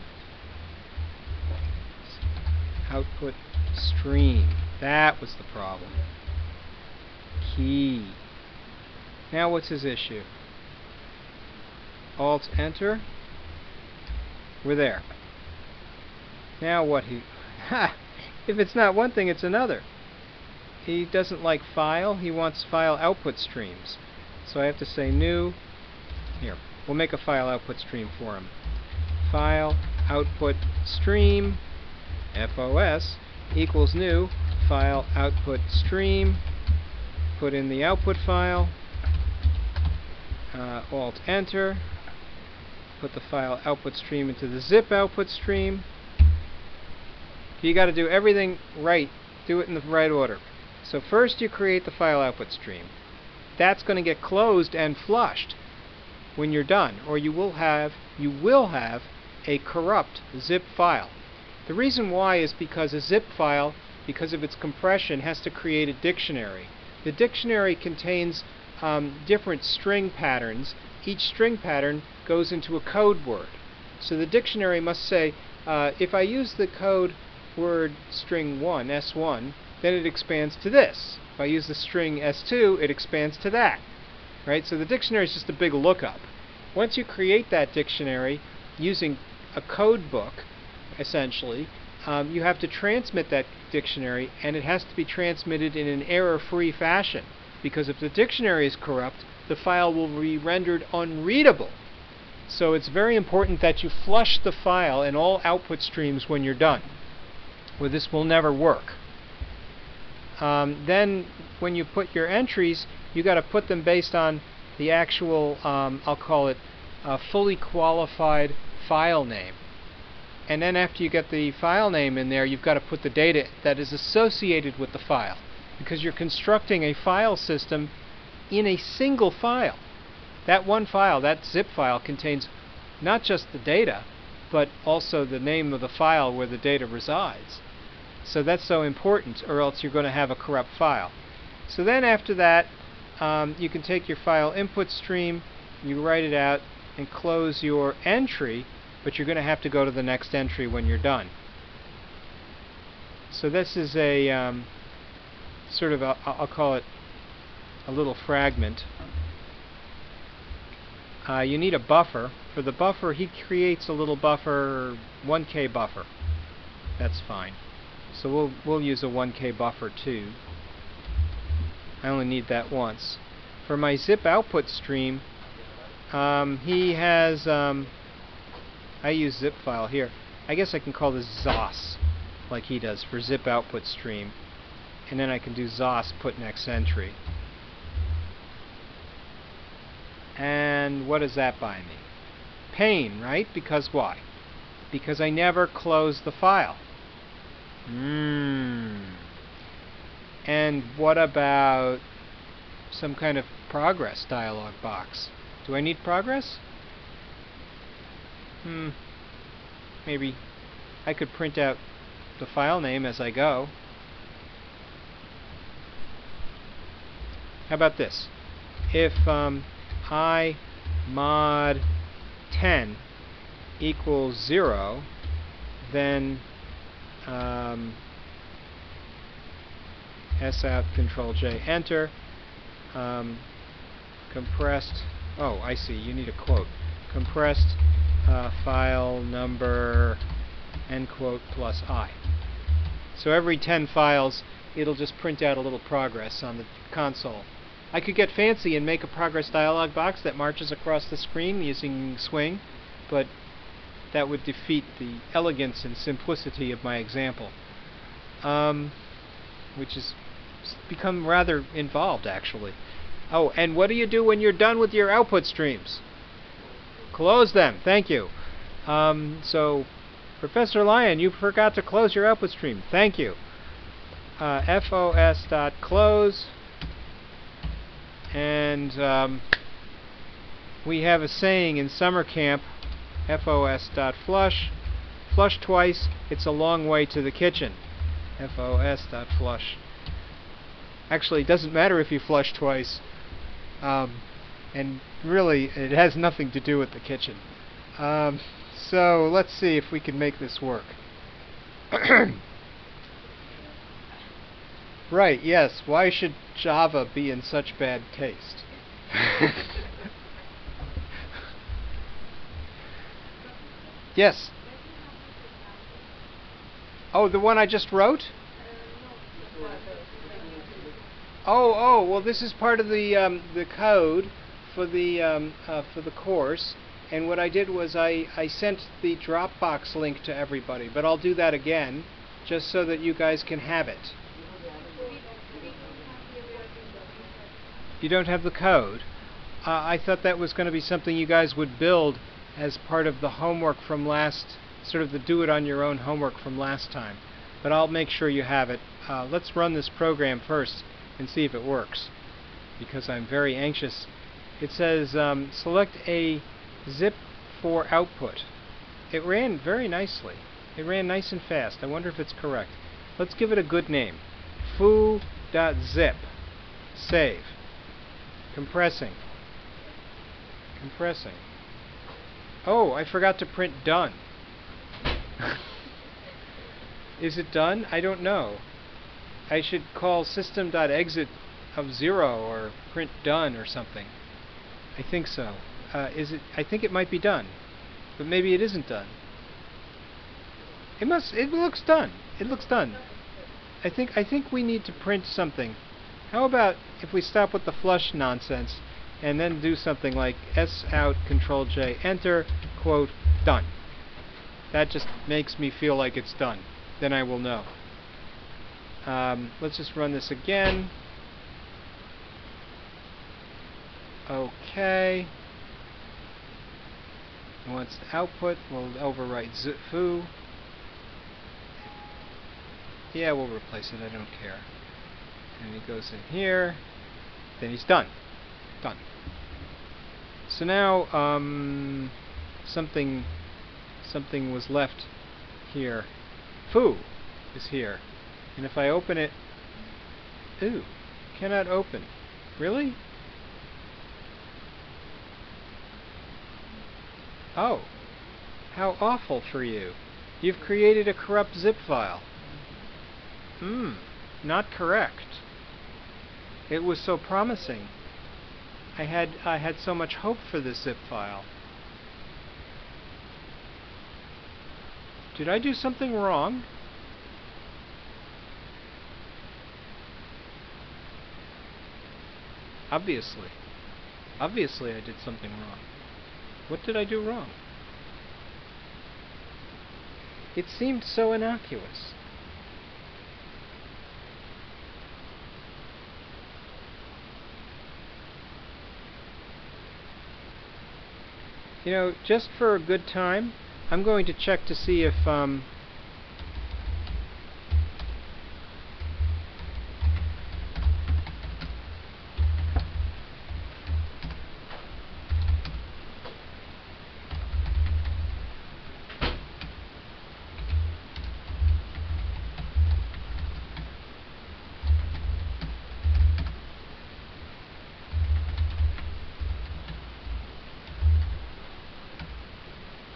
Output stream. That was the problem. Key. Now what's his issue? Alt enter. We're there. Now what he... Ha! If it's not one thing, it's another. He doesn't like file. He wants file output streams. So I have to say new. Here, we'll make a file output stream for him. File output stream FOS equals new file output stream. Put in the output file. Alt enter. Put the file output stream into the zip output stream. You got to do everything right. Do it in the right order. So first you create the file output stream. That's going to get closed and flushed when you're done, or you will have a corrupt zip file. The reason why is because a zip file, because of its compression, has to create a dictionary. The dictionary contains different string patterns. Each string pattern goes into a code word. So the dictionary must say, if I use the code word string 1, S1, then it expands to this. If I use the string S2, it expands to that. Right? So the dictionary is just a big lookup. Once you create that dictionary using a code book, essentially, you have to transmit that dictionary, and it has to be transmitted in an error-free fashion. Because if the dictionary is corrupt, the file will be rendered unreadable. So it's very important that you flush the file and all output streams when you're done, or this will never work. Then when you put your entries, you got to put them based on the actual, I'll call it a fully qualified file name. And then after you get the file name in there, you've got to put the data that is associated with the file, because you're constructing a file system in a single file. That one file, that zip file, contains not just the data, but also the name of the file where the data resides. So that's so important, or else you're going to have a corrupt file. So then after that, you can take your file input stream, you write it out, and close your entry, but you're going to have to go to the next entry when you're done. So this is a sort of a, I'll call it a little fragment. You need a buffer. For the buffer, he creates a little buffer, 1K buffer. That's fine. So we'll use a 1K buffer too. I only need that once. For my zip output stream, he has, I use zip file here. I guess I can call this ZOS, like he does for zip output stream. And then I can do ZOS put next entry. And what does that buy me? Pain, right? Because why? Because I never close the file. And what about some kind of progress dialog box? Do I need progress? Maybe I could print out the file name as I go. How about this? If I mod 10 equals 0, then S out, Control J, enter. Compressed. Oh, I see. You need a quote. Compressed file number end quote plus I. So every 10 files, it'll just print out a little progress on the console. I could get fancy and make a progress dialog box that marches across the screen using swing, but that would defeat the elegance and simplicity of my example, which has become rather involved, actually. Oh, and what do you do when you're done with your output streams? Close them. Thank you. So, Professor Lyon, you forgot to close your output stream. Thank you. FOS.close, and we have a saying in summer camp, FOS.flush. Flush twice, it's a long way to the kitchen. FOS.flush. Actually, it doesn't matter if you flush twice, and really it has nothing to do with the kitchen. So let's see if we can make this work. Right, yes, why should Java be in such bad taste? Yes. Oh, the one I just wrote? Oh, well, this is part of the code for the course, and what I did was I sent the Dropbox link to everybody, but I'll do that again, just so that you guys can have it. You don't have the code? I thought that was going to be something you guys would build as part of the homework from sort of the do-it-on-your-own homework from last time. But I'll make sure you have it. Let's run this program first and see if it works, because I'm very anxious. It says select a zip for output. It ran very nicely. It ran nice and fast. I wonder if it's correct. Let's give it a good name. foo.zip. Save. Compressing. Compressing. Oh, I forgot to print done. Is it done? I don't know. I should call system.exit of 0 or print done or something. I think so. I think it might be done, but maybe it isn't done. It looks done. It looks done. I think we need to print something. How about if we stop with the flush nonsense and then do something like S-out, Control-J, enter, quote, done. That just makes me feel like it's done. Then I will know. Let's just run this again. Okay. And what's the output? We'll overwrite foo. Yeah, we'll replace it. I don't care. And he goes in here. Then he's done. Done. So now something was left here. Foo is here. And if I open it, ooh, cannot open. Really? Oh, how awful for you. You've created a corrupt zip file. Not correct. It was so promising. I had so much hope for this zip file. Did I do something wrong? Obviously. Obviously I did something wrong. What did I do wrong? It seemed so innocuous. You know, just for a good time, I'm going to check to see if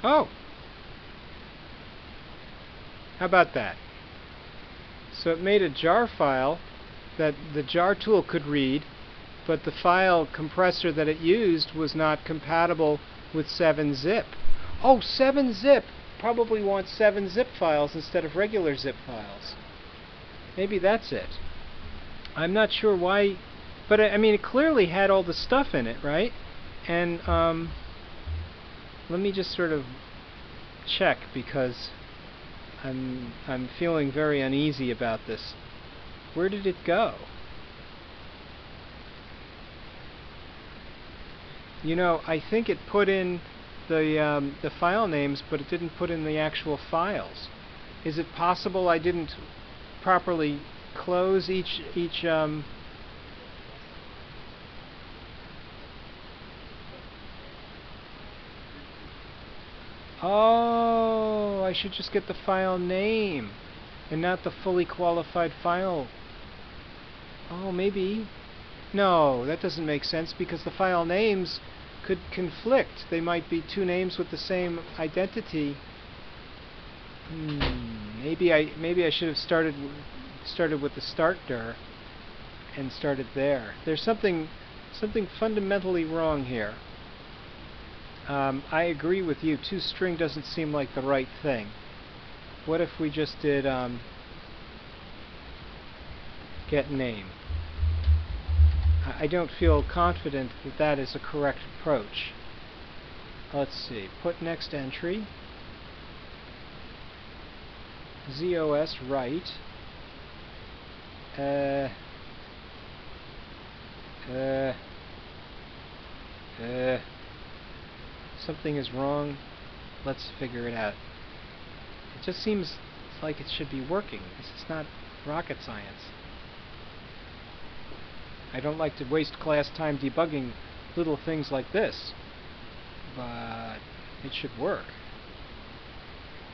oh! How about that? So it made a jar file that the jar tool could read, but the file compressor that it used was not compatible with 7-zip. Oh, 7-zip probably wants 7-zip files instead of regular zip files. Maybe that's it. I'm not sure why But I mean, it clearly had all the stuff in it, right? And let me just sort of check, because I'm feeling very uneasy about this. Where did it go? You know, I think it put in the file names, but it didn't put in the actual files. Is it possible I didn't properly close each Oh, I should just get the file name and not the fully qualified file. Oh, maybe. No, that doesn't make sense, because the file names could conflict. They might be two names with the same identity. Maybe I should have started with the start dir and started there. There's something fundamentally wrong here. I agree with you. ToString doesn't seem like the right thing. What if we just did get name? I don't feel confident that that is a correct approach. Let's see. Put next entry. ZOS right. Something is wrong. Let's figure it out. It just seems like it should be working. This is not rocket science. I don't like to waste class time debugging little things like this, but it should work.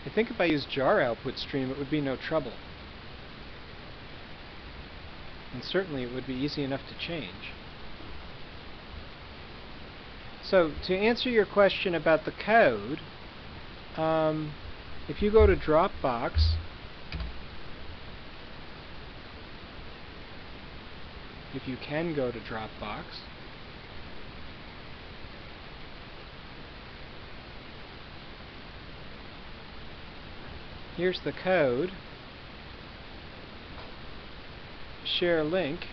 I think if I use jar output stream, it would be no trouble. And certainly it would be easy enough to change. So, to answer your question about the code, if you go to Dropbox, if you can go to Dropbox, here's the code. Share link.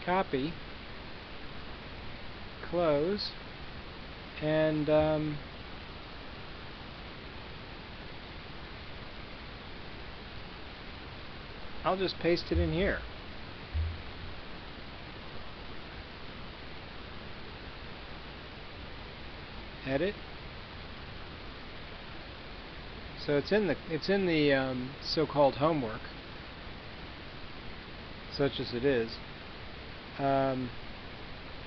Copy. Close. And I'll just paste it in here. Edit. So it's in the so-called homework, such as it is.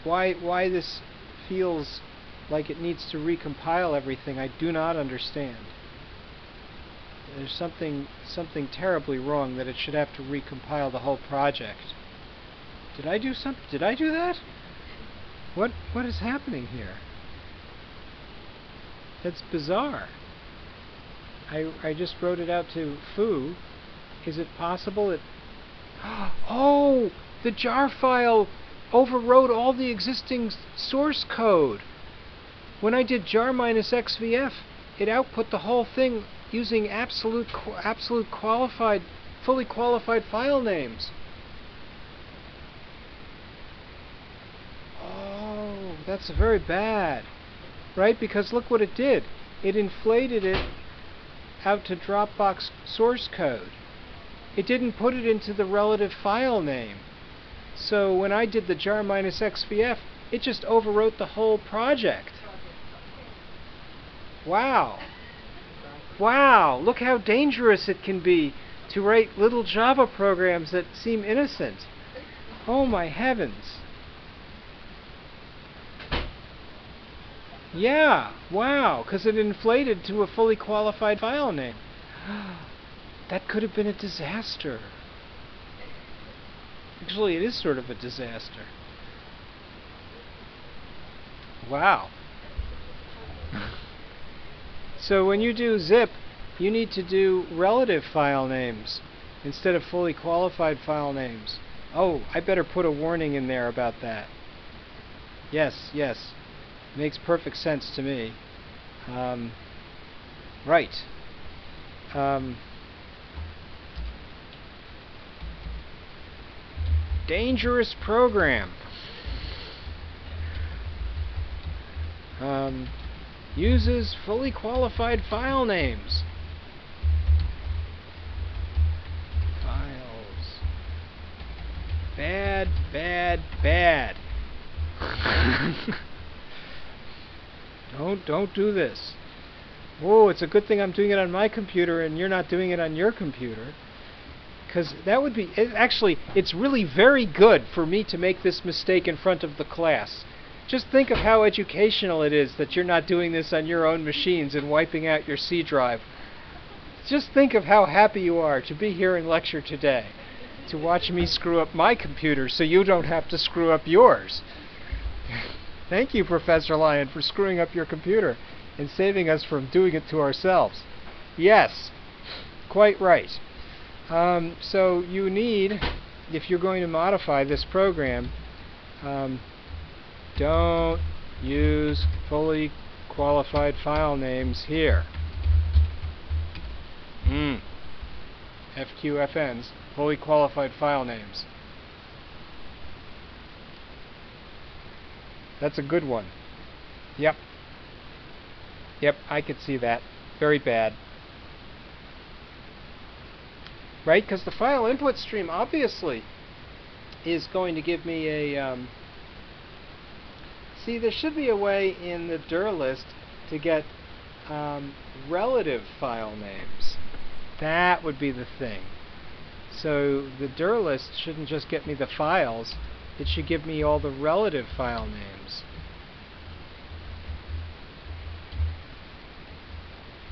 Why this feels like it needs to recompile everything, I do not understand. There's something terribly wrong that it should have to recompile the whole project. Did I do that? What is happening here? That's bizarre. I just wrote it out to foo. Is it possible that... Oh! The jar file overwrote all the existing source code. When I did jar-xvf, it output the whole thing using fully qualified file names. Oh, that's very bad. Right? Because look what it did. It inflated it out to Dropbox source code. It didn't put it into the relative file name. So when I did the jar-xvf, it just overwrote the whole project. Wow. Wow, look how dangerous it can be to write little Java programs that seem innocent. Oh my heavens. Yeah, wow, because it inflated to a fully qualified file name. That could have been a disaster. Actually, it is sort of a disaster. Wow. So when you do zip, you need to do relative file names instead of fully qualified file names. Oh, I better put a warning in there about that. Yes, yes. Makes perfect sense to me. Right. Dangerous program. Uses fully qualified file names. Files. Bad, bad, bad. Don't do this. Whoa, it's a good thing I'm doing it on my computer and you're not doing it on your computer. Because that would be... Actually, it's really very good for me to make this mistake in front of the class. Just think of how educational it is that you're not doing this on your own machines and wiping out your C drive. Just think of how happy you are to be here in lecture today, to watch me screw up my computer so you don't have to screw up yours. Thank you, Professor Lyon, for screwing up your computer and saving us from doing it to ourselves. Yes, quite right. So you need, if you're going to modify this program, don't use fully qualified file names here. FQFNs, fully qualified file names. That's a good one. Yep. Yep, I could see that. Very bad. Right? Because the file input stream obviously is going to give me a... See, there should be a way in the dir list to get relative file names. That would be the thing. So the dir list shouldn't just get me the files, it should give me all the relative file names.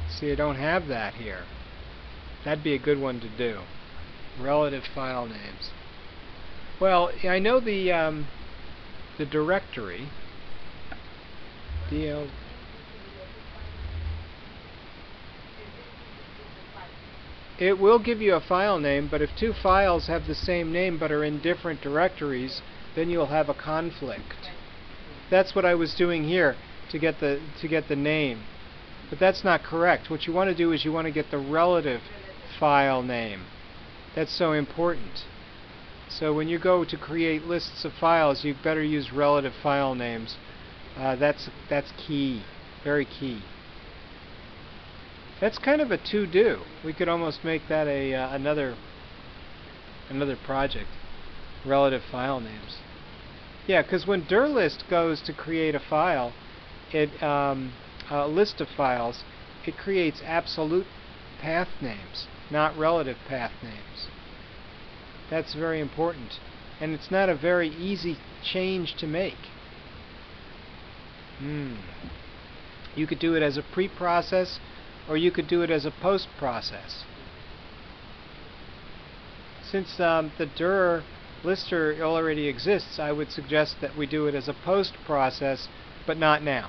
See, I don't have that here. That'd be a good one to do. Relative file names. Well, I know the directory. It will give you a file name, but if two files have the same name but are in different directories, then you'll have a conflict. That's what I was doing here to get the name. But that's not correct. What you want to do is you want to get the relative file name. That's so important. So when you go to create lists of files, you better use relative file names. That's key. Very key. That's kind of a to-do. We could almost make that a another project. Relative file names. Yeah, because when dir list goes to create a file, a list of files, it creates absolute path names, not relative path names. That's very important. And it's not a very easy change to make. You could do it as a pre-process, or you could do it as a post-process. Since the dir lister already exists, I would suggest that we do it as a post-process, but not now,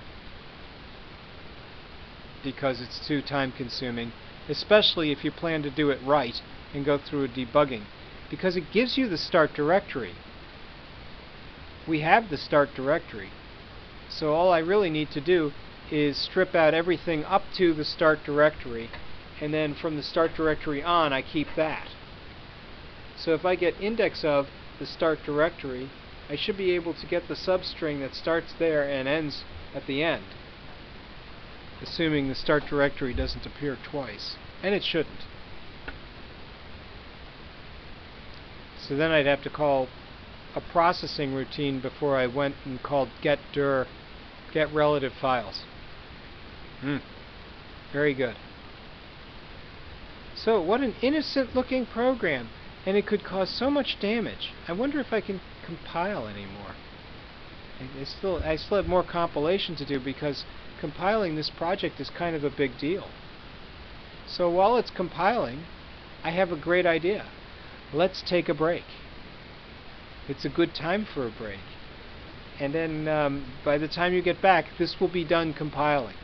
because it's too time-consuming, especially if you plan to do it right and go through a debugging, because it gives you the start directory. We have the start directory, so all I really need to do is strip out everything up to the start directory, and then from the start directory on I keep that. So if I get index of the start directory, I should be able to get the substring that starts there and ends at the end, assuming the start directory doesn't appear twice, and it shouldn't. So then I'd have to call a processing routine before I went and called get dir, get relative files. Very good. So what an innocent looking program, and it could cause so much damage. I wonder if I can compile anymore. I still have more compilation to do, because compiling this project is kind of a big deal. So while it's compiling, I have a great idea. Let's take a break. It's a good time for a break. And then by the time you get back, this will be done compiling.